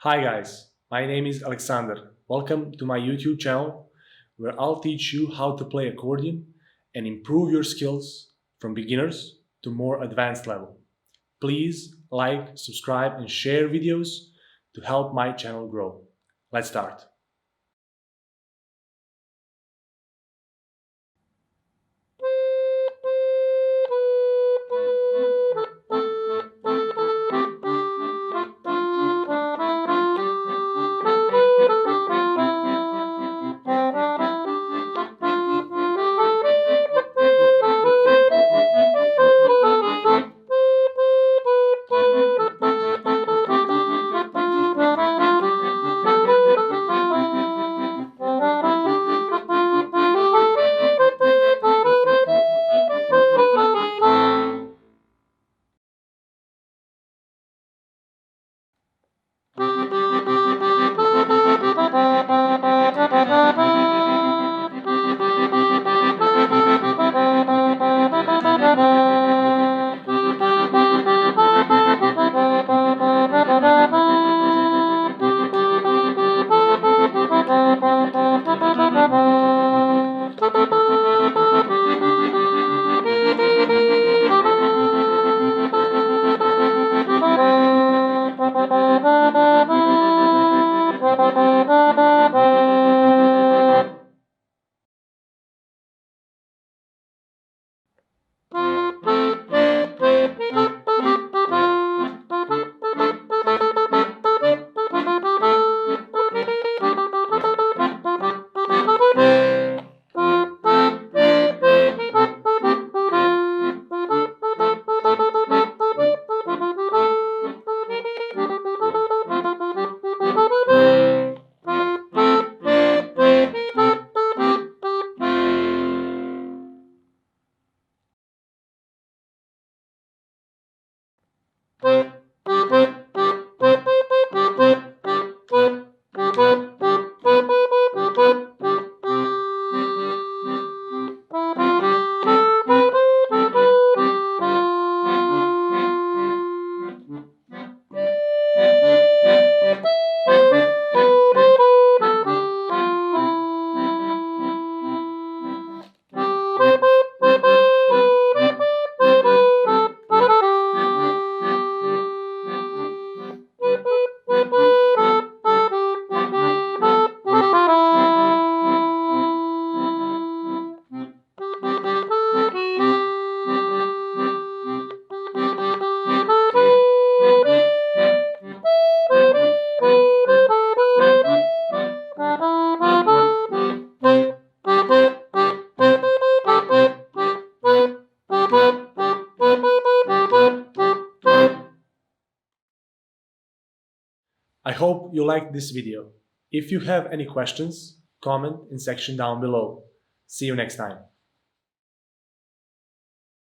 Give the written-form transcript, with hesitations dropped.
Hi guys, my name is Alexander. Welcome to my YouTube channel where I'll teach you how to play accordion and improve your skills from beginners to more advanced level. Please like, subscribe and share videos to help my channel grow. Let's start. I hope you liked this video. If you have any questions, comment in section down below. See you next time.